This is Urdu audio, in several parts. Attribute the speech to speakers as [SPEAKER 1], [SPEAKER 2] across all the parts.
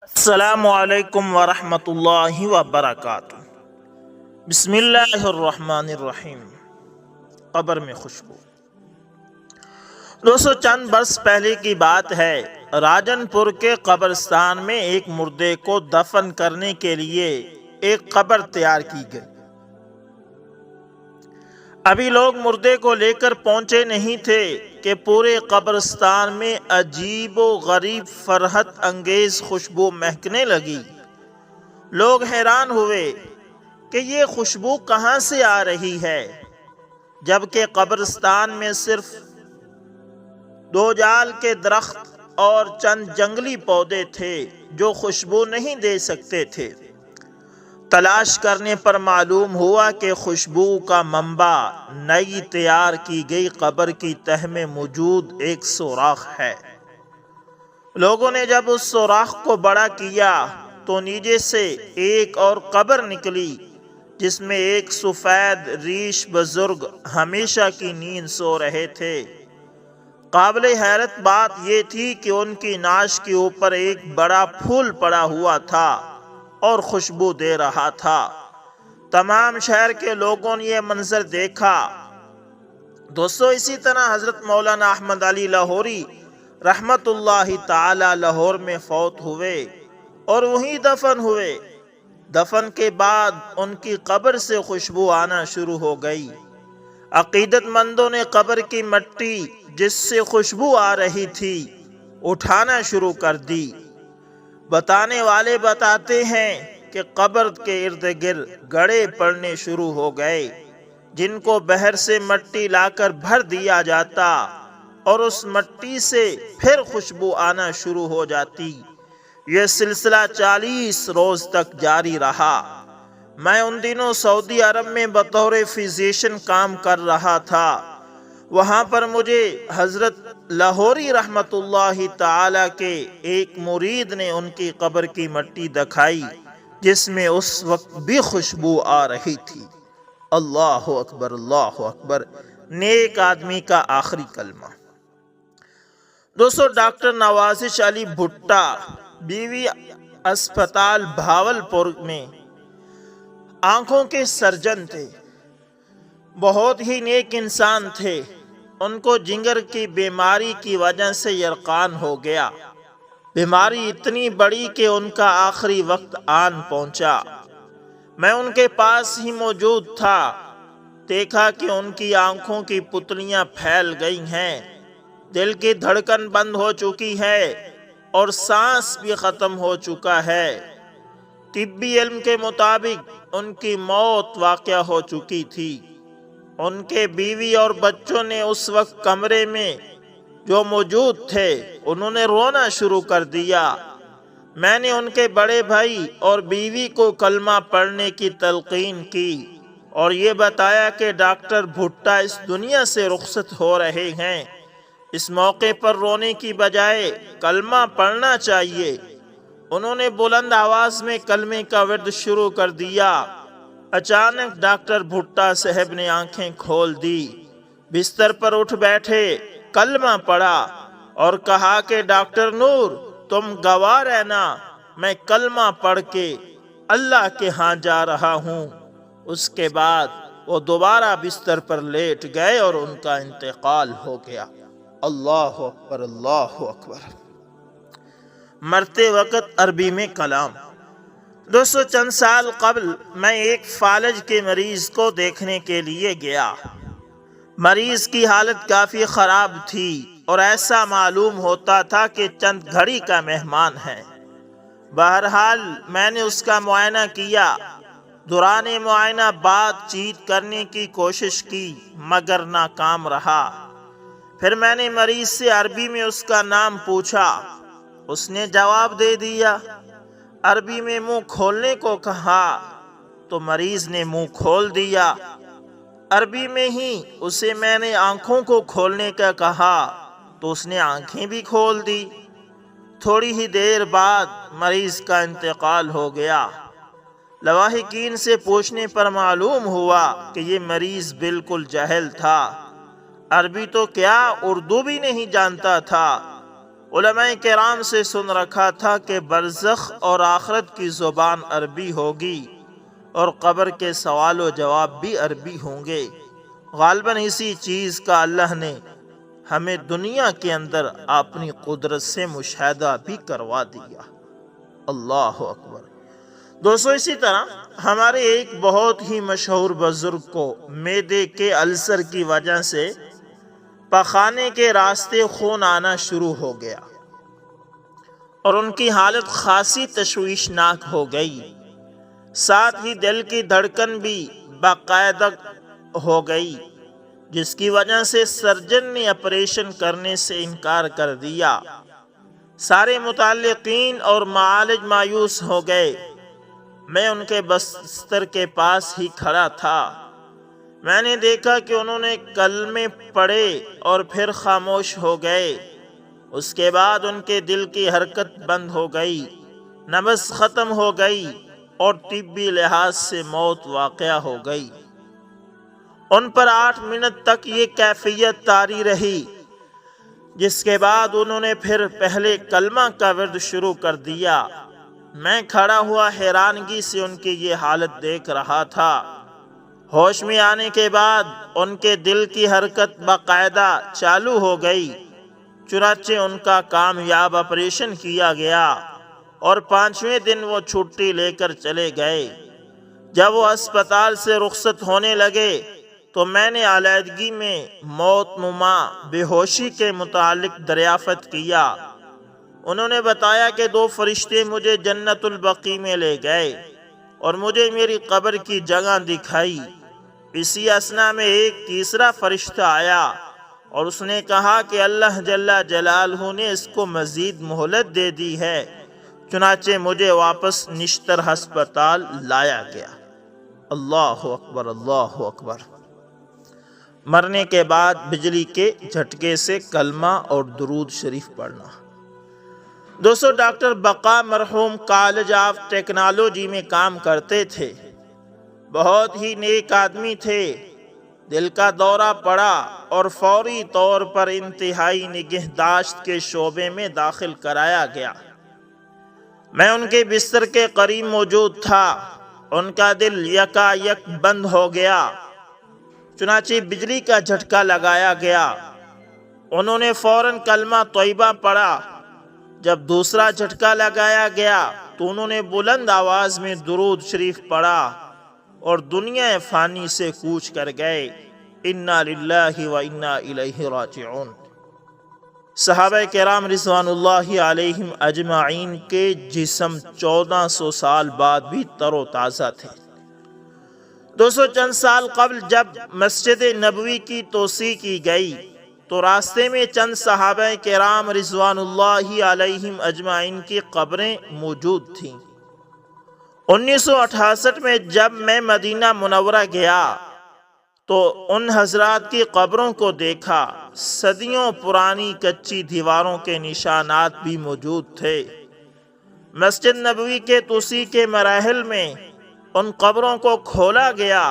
[SPEAKER 1] السلام علیکم ورحمۃ اللہ وبرکاتہ۔ بسم اللہ الرحمن الرحیم۔ قبر میں خوشبو۔ دوستو، چند برس پہلے کی بات ہے، راجن پور کے قبرستان میں ایک مردے کو دفن کرنے کے لیے ایک قبر تیار کی گئی۔ ابھی لوگ مردے کو لے کر پہنچے نہیں تھے کہ پورے قبرستان میں عجیب و غریب فرحت انگیز خوشبو مہکنے لگی۔ لوگ حیران ہوئے کہ یہ خوشبو کہاں سے آ رہی ہے، جبکہ قبرستان میں صرف 2 جال کے درخت اور چند جنگلی پودے تھے جو خوشبو نہیں دے سکتے تھے۔ تلاش کرنے پر معلوم ہوا کہ خوشبو کا منبع نئی تیار کی گئی قبر کی تہہ میں موجود ایک سوراخ ہے۔ لوگوں نے جب اس سوراخ کو بڑا کیا تو نیچے سے ایک اور قبر نکلی، جس میں ایک سفید ریش بزرگ ہمیشہ کی نیند سو رہے تھے۔ قابل حیرت بات یہ تھی کہ ان کی ناش کے اوپر ایک بڑا پھول پڑا ہوا تھا اور خوشبو دے رہا تھا۔ تمام شہر کے لوگوں نے یہ منظر دیکھا۔ دوستو، اسی طرح حضرت مولانا احمد علی لاہوری رحمت اللہ تعالی لاہور میں فوت ہوئے اور وہیں دفن ہوئے۔ دفن کے بعد ان کی قبر سے خوشبو آنا شروع ہو گئی۔ عقیدت مندوں نے قبر کی مٹی جس سے خوشبو آ رہی تھی اٹھانا شروع کر دی۔ بتانے والے بتاتے ہیں کہ قبر کے ارد گرد گڑھے پڑنے شروع ہو گئے، جن کو بحر سے مٹی لا کر بھر دیا جاتا اور اس مٹی سے پھر خوشبو آنا شروع ہو جاتی۔ یہ سلسلہ 40 روز تک جاری رہا۔ میں ان دنوں سعودی عرب میں بطور فزیشین کام کر رہا تھا۔ وہاں پر مجھے حضرت لاہوری رحمت اللہ تعالی کے ایک مرید نے ان کی قبر کی مٹی دکھائی، جس میں اس وقت بھی خوشبو آ رہی تھی۔ اللہ اکبر، اللہ اکبر، نیک آدمی کا آخری کلمہ۔ دوستو، ڈاکٹر نوازش علی بھٹا بیوی اسپتال بھاولپور میں آنکھوں کے سرجن تھے۔ بہت ہی نیک انسان تھے۔ ان کو جگر کی بیماری کی وجہ سے یرقان ہو گیا۔ بیماری اتنی بڑی کہ ان کا آخری وقت آن پہنچا۔ میں ان کے پاس ہی موجود تھا۔ دیکھا کہ ان کی آنکھوں کی پتلیاں پھیل گئی ہیں، دل کی دھڑکن بند ہو چکی ہے اور سانس بھی ختم ہو چکا ہے۔ طبی علم کے مطابق ان کی موت واقع ہو چکی تھی۔ ان کے بیوی اور بچوں نے اس وقت کمرے میں جو موجود تھے انہوں نے رونا شروع کر دیا۔ میں نے ان کے بڑے بھائی اور بیوی کو کلمہ پڑھنے کی تلقین کی اور یہ بتایا کہ ڈاکٹر بھٹا اس دنیا سے رخصت ہو رہے ہیں۔ اس موقع پر رونے کی بجائے کلمہ پڑھنا چاہیے۔ انہوں نے بلند آواز میں کلمے کا ورد شروع کر دیا۔ اچانک ڈاکٹر بھٹا صاحب نے آنکھیں کھول دی، بستر پر اٹھ بیٹھے، کلمہ پڑھا اور کہا کہ ڈاکٹر نور، تم گواہ رہنا، میں کلمہ پڑھ کے اللہ کے ہاں جا رہا ہوں۔ اس کے بعد وہ دوبارہ بستر پر لیٹ گئے اور ان کا انتقال ہو گیا۔ اللہ اکبر، اللہ اکبر۔ مرتے وقت عربی میں کلام۔ دوستو، چند سال قبل میں ایک فالج کے مریض کو دیکھنے کے لیے گیا۔ مریض کی حالت کافی خراب تھی اور ایسا معلوم ہوتا تھا کہ چند گھڑی کا مہمان ہے۔ بہرحال میں نے اس کا معائنہ کیا۔ دوران معائنہ بات چیت کرنے کی کوشش کی مگر ناکام رہا۔ پھر میں نے مریض سے عربی میں اس کا نام پوچھا۔ اس نے جواب دے دیا۔ عربی میں منہ کھولنے کو کہا تو مریض نے منہ کھول دیا۔ عربی میں ہی اسے میں نے آنکھوں کو کھولنے کا کہا تو اس نے آنکھیں بھی کھول دی۔ تھوڑی ہی دیر بعد مریض کا انتقال ہو گیا۔ لواحقین سے پوچھنے پر معلوم ہوا کہ یہ مریض بالکل جاہل تھا، عربی تو کیا اردو بھی نہیں جانتا تھا۔ علماء کرام سے سن رکھا تھا کہ برزخ اور آخرت کی زبان عربی ہوگی اور قبر کے سوال و جواب بھی عربی ہوں گے۔ غالباً اسی چیز کا اللہ نے ہمیں دنیا کے اندر اپنی قدرت سے مشاہدہ بھی کروا دیا۔ اللہ اکبر۔ دوستو، اسی طرح ہمارے ایک بہت ہی مشہور بزرگ کو معدے کے السر کی وجہ سے پخانے کے راستے خون آنا شروع ہو گیا اور ان کی حالت خاصی تشویشناک ہو گئی، ساتھ ہی دل کی دھڑکن بھی باقاعدہ ہو گئی، جس کی وجہ سے سرجن نے آپریشن کرنے سے انکار کر دیا۔ سارے متعلقین اور معالج مایوس ہو گئے۔ میں ان کے بستر کے پاس ہی کھڑا تھا۔ میں نے دیکھا کہ انہوں نے کلمے پڑھے اور پھر خاموش ہو گئے۔ اس کے بعد ان کے دل کی حرکت بند ہو گئی، نبض ختم ہو گئی اور طبی لحاظ سے موت واقع ہو گئی۔ ان پر 8 منٹ تک یہ کیفیت طاری رہی، جس کے بعد انہوں نے پھر پہلے کلمہ کا ورد شروع کر دیا۔ میں کھڑا ہوا حیرانگی سے ان کی یہ حالت دیکھ رہا تھا۔ ہوش میں آنے کے بعد ان کے دل کی حرکت باقاعدہ چالو ہو گئی، چنانچہ ان کا کامیاب آپریشن کیا گیا اور 5ویں دن وہ چھٹی لے کر چلے گئے۔ جب وہ اسپتال سے رخصت ہونے لگے تو میں نے علیحدگی میں موت نما بے ہوشی کے متعلق دریافت کیا۔ انہوں نے بتایا کہ 2 فرشتے مجھے جنت البقیع میں لے گئے اور مجھے میری قبر کی جگہ دکھائی۔ اسی اثنا میں ایک تیسرا فرشتہ آیا اور اس نے کہا کہ اللہ جل جلالہ نے اس کو مزید مہلت دے دی ہے، چنانچہ مجھے واپس نشتر ہسپتال لایا گیا۔ اللہ اکبر، اللہ اکبر۔ مرنے کے بعد بجلی کے جھٹکے سے کلمہ اور درود شریف پڑھنا۔ دوستو، ڈاکٹر بقا مرحوم کالج آف ٹیکنالوجی میں کام کرتے تھے۔ بہت ہی نیک آدمی تھے۔ دل کا دورہ پڑا اور فوری طور پر انتہائی نگہداشت کے شعبے میں داخل کرایا گیا۔ میں ان کے بستر کے قریب موجود تھا۔ ان کا دل یکا یک بند ہو گیا، چنانچہ بجلی کا جھٹکا لگایا گیا۔ انہوں نے فوراً کلمہ طیبہ پڑھا۔ جب دوسرا جھٹکا لگایا گیا تو انہوں نے بلند آواز میں درود شریف پڑھا اور دنیا فانی سے کوچ کر گئے۔ انا للہ و انا الیہ راجعون۔ صحابہ کرام رضوان اللہ علیہم اجمعین کے جسم 1400 سال بعد بھی تر و تازہ تھے۔ دوستو، چند سال قبل جب مسجد نبوی کی توسیع کی گئی تو راستے میں چند صحابہ کرام رضوان اللہ علیہم اجمعین کی قبریں موجود تھیں۔ 1968 میں جب میں مدینہ منورہ گیا تو ان حضرات کی قبروں کو دیکھا۔ صدیوں پرانی کچی دیواروں کے نشانات بھی موجود تھے۔ مسجد نبوی کے توسیع کے مراحل میں ان قبروں کو کھولا گیا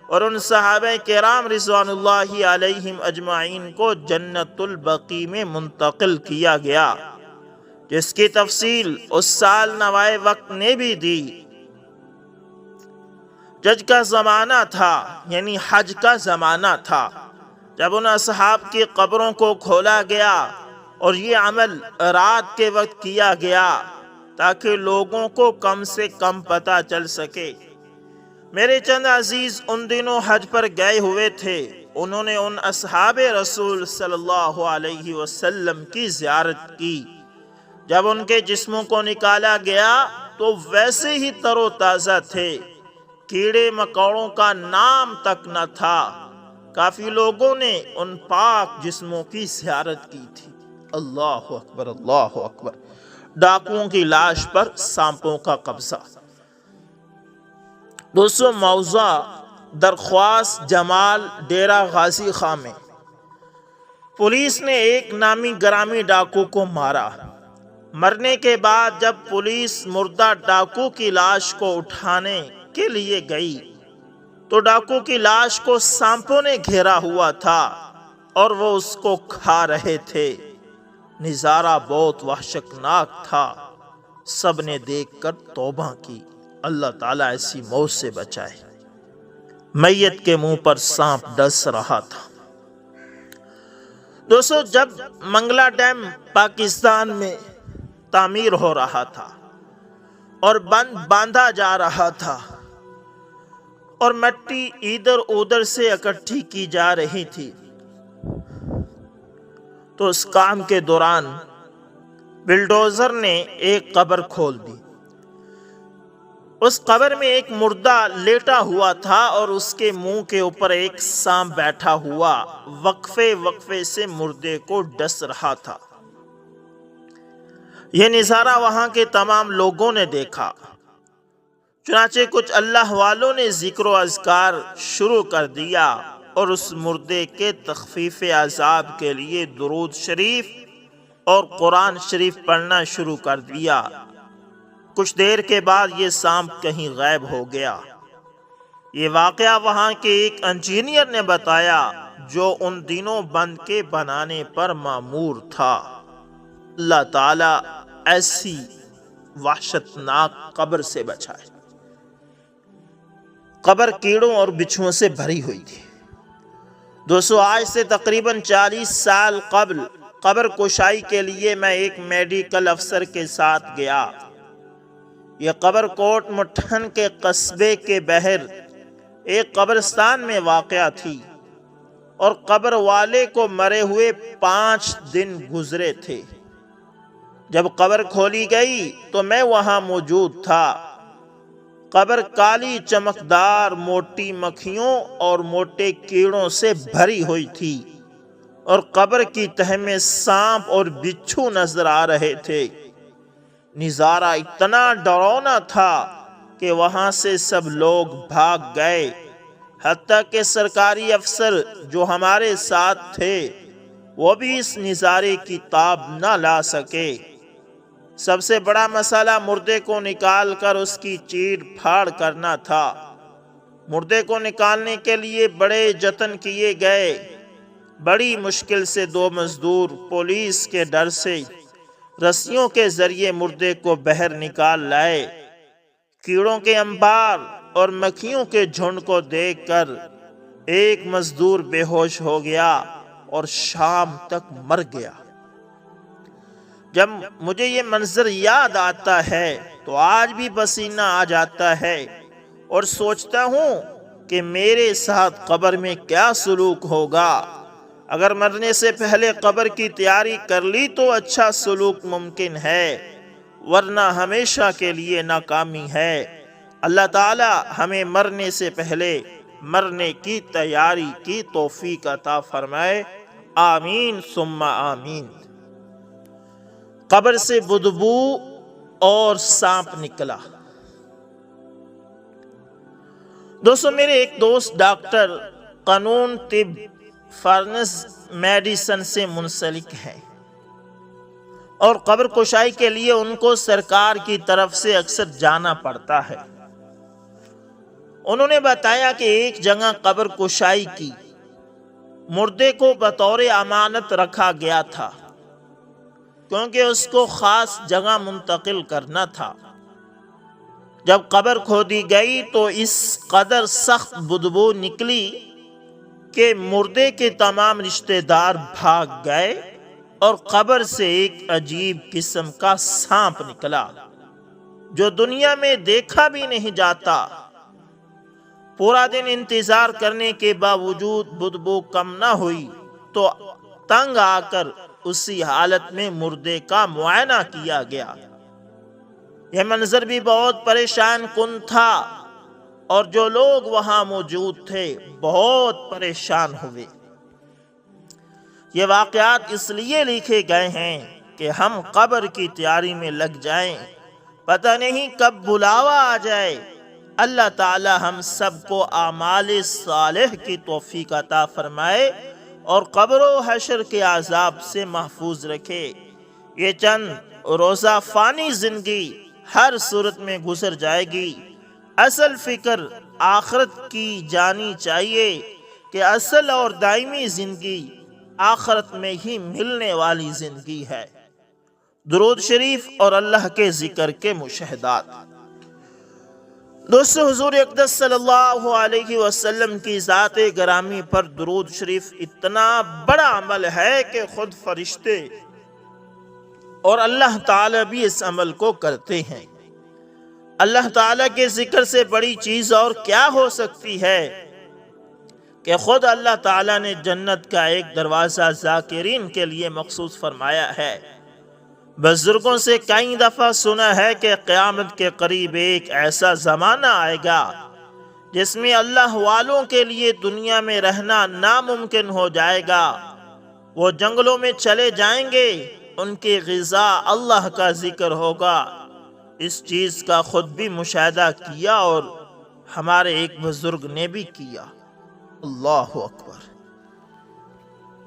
[SPEAKER 1] اور ان صحابہ کرام رضوان اللہ علیہم اجمعین کو جنت البقیع میں منتقل کیا گیا، جس کی تفصیل اس سال نوائے وقت نے بھی دی۔ جج کا زمانہ تھا، یعنی حج کا زمانہ تھا، جب ان اصحاب کی قبروں کو کھولا گیا اور یہ عمل رات کے وقت کیا گیا تاکہ لوگوں کو کم سے کم پتہ چل سکے۔ میرے چند عزیز ان دنوں حج پر گئے ہوئے تھے۔ انہوں نے ان اصحاب رسول صلی اللہ علیہ وسلم کی زیارت کی۔ جب ان کے جسموں کو نکالا گیا تو ویسے ہی تر و تازہ تھے، کیڑے مکوڑوں کا نام تک نہ تھا۔ کافی لوگوں نے ان پاک جسموں کی زیارت کی تھی۔ اللہ اکبر، اللہ اکبر۔ ڈاکوؤں کی لاش پر سانپوں کا قبضہ۔ دوستو، موضوع درخواست جمال ڈیرہ غازی خاں میں پولیس نے ایک نامی گرامی ڈاکو کو مارا۔ مرنے کے بعد جب پولیس مردہ ڈاکو کی لاش کو اٹھانے کے لیے گئی تو ڈاکو کی لاش کو سانپوں نے گھیرا ہوا تھا اور وہ اس کو کھا رہے تھے۔ نظارہ بہت وحشتناک تھا۔ سب نے دیکھ کر توبہ کی۔ اللہ تعالیٰ ایسی موت سے بچائے۔ میت کے منہ پر سانپ ڈس رہا تھا۔ دوستو، جب منگلا ڈیم پاکستان میں تعمیر ہو رہا تھا اور باندھا جا رہا تھا اور مٹی ادھر ادھر سے اکٹھی کی جا رہی تھی، تو اس کام کے دوران بلڈوزر نے ایک قبر کھول دی۔ اس قبر میں ایک مردہ لیٹا ہوا تھا اور اس کے منہ کے اوپر ایک سانپ بیٹھا ہوا وقفے وقفے سے مردے کو ڈس رہا تھا۔ یہ نظارہ وہاں کے تمام لوگوں نے دیکھا۔ چنانچہ کچھ اللہ والوں نے ذکر و اذکار شروع کر دیا اور اس مردے کے تخفیف عذاب کے لیے درود شریف اور قرآن شریف پڑھنا شروع کر دیا۔ کچھ دیر کے بعد یہ سانپ کہیں غائب ہو گیا۔ یہ واقعہ وہاں کے ایک انجینئر نے بتایا جو ان دنوں بند کے بنانے پر مامور تھا۔ اللہ تعالیٰ ایسی وحشتناک قبر سے بچائے۔ قبر کیڑوں اور بچھوؤں سے بھری ہوئی تھی۔ دوستو، آج سے تقریباً 40 سال قبل قبر کشائی کے لیے میں ایک میڈیکل افسر کے ساتھ گیا۔ یہ قبر کوٹ مٹھن کے قصبے کے بحر ایک قبرستان میں واقع تھی اور قبر والے کو مرے ہوئے 5 دن گزرے تھے۔ جب قبر کھولی گئی تو میں وہاں موجود تھا۔ قبر کالی چمکدار موٹی مکھیوں اور موٹے کیڑوں سے بھری ہوئی تھی اور قبر کی تہ میں سانپ اور بچھو نظر آ رہے تھے۔ نظارہ اتنا ڈراؤنا تھا کہ وہاں سے سب لوگ بھاگ گئے، حتیٰ کہ سرکاری افسر جو ہمارے ساتھ تھے وہ بھی اس نظارے کی تاب نہ لا سکے۔ سب سے بڑا مسئلہ مردے کو نکال کر اس کی چیر پھاڑ کرنا تھا۔ مردے کو نکالنے کے لیے بڑے جتن کیے گئے۔ بڑی مشکل سے 2 مزدور پولیس کے ڈر سے رسیوں کے ذریعے مردے کو باہر نکال لائے۔ کیڑوں کے انبار اور مکھیوں کے جھنڈ کو دیکھ کر ایک مزدور بے ہوش ہو گیا اور شام تک مر گیا۔ جب مجھے یہ منظر یاد آتا ہے تو آج بھی پسینہ آ جاتا ہے اور سوچتا ہوں کہ میرے ساتھ قبر میں کیا سلوک ہوگا۔ اگر مرنے سے پہلے قبر کی تیاری کر لی تو اچھا سلوک ممکن ہے، ورنہ ہمیشہ کے لیے ناکامی ہے۔ اللہ تعالی ہمیں مرنے سے پہلے مرنے کی تیاری کی توفیق عطا فرمائے۔ آمین ثم آمین۔ قبر سے بدبو اور سانپ نکلا۔ دوستو، میرے ایک دوست ڈاکٹر قانون طب فارنس میڈیسن سے منسلک ہے اور قبر کشائی کے لیے ان کو سرکار کی طرف سے اکثر جانا پڑتا ہے۔ انہوں نے بتایا کہ ایک جگہ قبر کشائی کی مردے کو بطور امانت رکھا گیا تھا، کیونکہ اس کو خاص جگہ منتقل کرنا تھا۔ جب قبر کھودی گئی تو اس قدر سخت بدبو نکلی کہ مردے کے تمام رشتہ دار بھاگ گئے اور قبر سے ایک عجیب قسم کا سانپ نکلا جو دنیا میں دیکھا بھی نہیں جاتا۔ پورا دن انتظار کرنے کے باوجود بدبو کم نہ ہوئی تو تنگ آ کر اسی حالت میں مردے کا معائنہ کیا گیا۔ یہ منظر بھی بہت پریشان کن تھا اور جو لوگ وہاں موجود تھے بہت پریشان ہوئے۔ یہ واقعات اس لیے لکھے گئے ہیں کہ ہم قبر کی تیاری میں لگ جائیں، پتہ نہیں کب بلاوا آ جائے۔ اللہ تعالی ہم سب کو اعمال صالح کی توفیق عطا فرمائے اور قبر و حشر کے عذاب سے محفوظ رکھے۔ یہ چند روزہ فانی زندگی ہر صورت میں گزر جائے گی۔ اصل فکر آخرت کی جانی چاہیے کہ اصل اور دائمی زندگی آخرت میں ہی ملنے والی زندگی ہے۔ درود شریف اور اللہ کے ذکر کے مشاہدات۔ دوستو، حضور اقدس صلی اللہ علیہ وسلم کی ذات گرامی پر درود شریف اتنا بڑا عمل ہے کہ خود فرشتے اور اللہ تعالیٰ بھی اس عمل کو کرتے ہیں۔ اللہ تعالیٰ کے ذکر سے بڑی چیز اور کیا ہو سکتی ہے کہ خود اللہ تعالیٰ نے جنت کا ایک دروازہ ذاکرین کے لیے مخصوص فرمایا ہے۔ بزرگوں سے کئی دفعہ سنا ہے کہ قیامت کے قریب ایک ایسا زمانہ آئے گا جس میں اللہ والوں کے لیے دنیا میں رہنا ناممکن ہو جائے گا۔ وہ جنگلوں میں چلے جائیں گے، ان کی غذا اللہ کا ذکر ہوگا۔ اس چیز کا خود بھی مشاہدہ کیا اور ہمارے ایک بزرگ نے بھی کیا۔ اللہ اکبر۔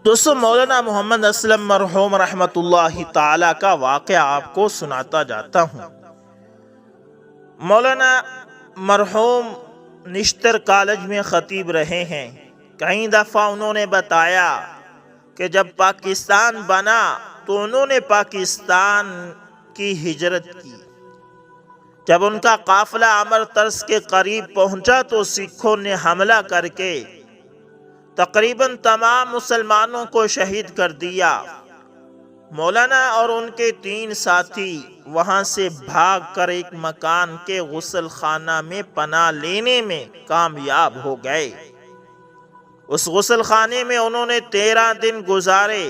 [SPEAKER 1] دوستو، مولانا محمد اسلم مرحوم رحمت اللہ تعالی کا واقعہ آپ کو سناتا جاتا ہوں۔ مولانا مرحوم نشتر کالج میں خطیب رہے ہیں۔ کئی دفعہ انہوں نے بتایا کہ جب پاکستان بنا تو انہوں نے پاکستان کی ہجرت کی۔ جب ان کا قافلہ امرتسر کے قریب پہنچا تو سکھوں نے حملہ کر کے تقریباً تمام مسلمانوں کو شہید کر دیا۔ مولانا اور ان کے 3 ساتھی وہاں سے بھاگ کر ایک مکان کے غسل خانہ میں پناہ لینے میں کامیاب ہو گئے۔ اس غسل خانے میں انہوں نے 13 دن گزارے۔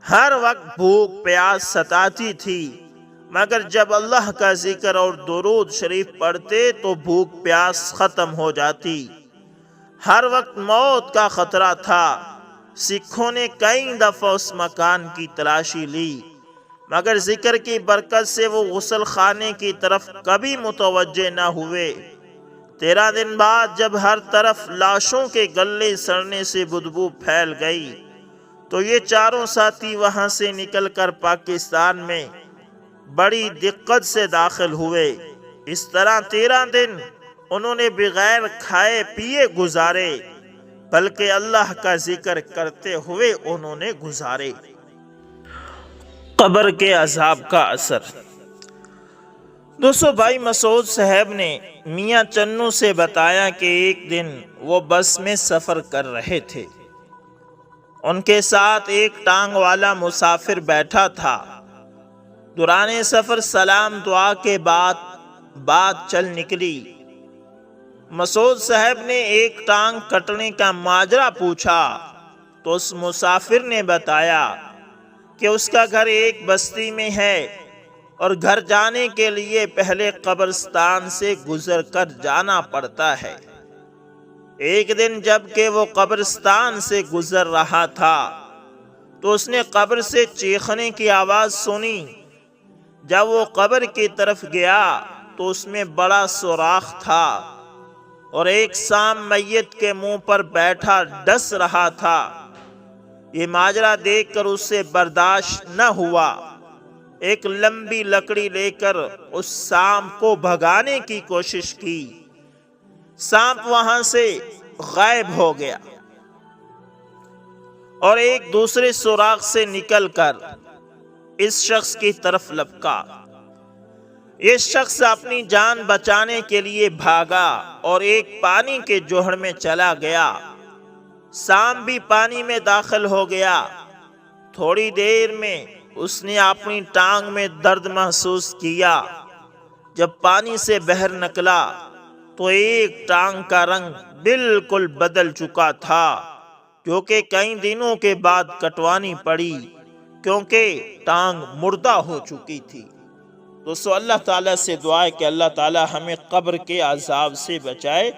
[SPEAKER 1] ہر وقت بھوک پیاس ستاتی تھی، مگر جب اللہ کا ذکر اور درود شریف پڑھتے تو بھوک پیاس ختم ہو جاتی۔ ہر وقت موت کا خطرہ تھا۔ سکھوں نے کئی دفعہ اس مکان کی تلاشی لی، مگر ذکر کی برکت سے وہ غسل خانے کی طرف کبھی متوجہ نہ ہوئے۔ 13 دن بعد جب ہر طرف لاشوں کے گلے سڑنے سے بدبو پھیل گئی تو یہ چاروں ساتھی وہاں سے نکل کر پاکستان میں بڑی دقت سے داخل ہوئے۔ اس طرح 13 دن انہوں نے بغیر کھائے پیے گزارے، بلکہ اللہ کا ذکر کرتے ہوئے انہوں نے گزارے۔ قبر کے عذاب کا اثر۔ دوستو، بھائی مسعود صاحب نے میاں چنو سے بتایا کہ ایک دن وہ بس میں سفر کر رہے تھے۔ ان کے ساتھ ایک ٹانگ والا مسافر بیٹھا تھا۔ دوران سفر سلام دعا کے بعد بات چل نکلی۔ مسعود صاحب نے ایک ٹانگ کٹنے کا ماجرا پوچھا تو اس مسافر نے بتایا کہ اس کا گھر ایک بستی میں ہے اور گھر جانے کے لیے پہلے قبرستان سے گزر کر جانا پڑتا ہے۔ ایک دن جب کہ وہ قبرستان سے گزر رہا تھا تو اس نے قبر سے چیخنے کی آواز سنی۔ جب وہ قبر کی طرف گیا تو اس میں بڑا سوراخ تھا اور ایک سام میت کے منہ پر بیٹھا ڈس رہا تھا۔ یہ ماجرا دیکھ کر اسے برداشت نہ ہوا۔ ایک لمبی لکڑی لے کر اس سانپ کو بھگانے کی کوشش کی۔ سانپ وہاں سے غائب ہو گیا اور ایک دوسرے سوراخ سے نکل کر اس شخص کی طرف لپکا۔ یہ شخص اپنی جان بچانے کے لیے بھاگا اور ایک پانی کے جوہر میں چلا گیا۔ سانپ بھی پانی میں داخل ہو گیا۔ تھوڑی دیر میں اس نے اپنی ٹانگ میں درد محسوس کیا۔ جب پانی سے باہر نکلا تو ایک ٹانگ کا رنگ بالکل بدل چکا تھا، جو کہ کئی دنوں کے بعد کٹوانی پڑی کیونکہ ٹانگ مردہ ہو چکی تھی۔ دوستو، اللہ تعالیٰ سے دعا ہے کہ اللہ تعالیٰ ہمیں قبر کے عذاب سے بچائے۔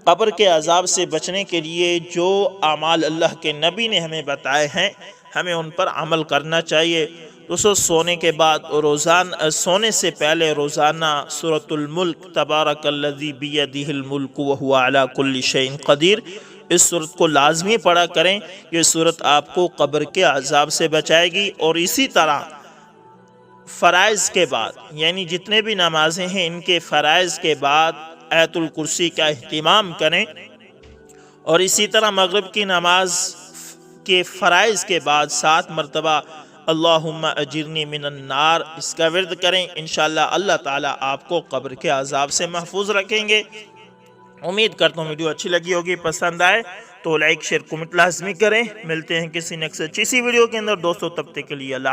[SPEAKER 1] قبر کے عذاب سے بچنے کے لیے جو اعمال اللہ کے نبی نے ہمیں بتائے ہیں ہمیں ان پر عمل کرنا چاہیے۔ دوستو، سونے کے بعد سونے سے پہلے روزانہ سورۃ الملک تبارک الذی بیدہ الملک وہو علی کل شیء قدیر، اس سورت کو لازمی پڑھا کریں۔ یہ سورت آپ کو قبر کے عذاب سے بچائے گی۔ اور اسی طرح فرائض کے بعد، یعنی جتنے بھی نمازیں ہیں ان کے فرائض کے بعد آیت الکرسی کا اہتمام کریں۔ اور اسی طرح مغرب کی نماز کے فرائض کے بعد 7 مرتبہ اللہم اجرنی من النار اس کا ورد کریں، انشاءاللہ اللہ تعالیٰ آپ کو قبر کے عذاب سے محفوظ رکھیں گے۔ امید کرتا ہوں ویڈیو اچھی لگی ہوگی، پسند آئے تو لائک شیئر کمنٹ لازمی کریں۔ ملتے ہیں کسی نیکسٹ اچھی سی ویڈیو کے اندر دوستو، تب تک کے لیے اللہ حافظ۔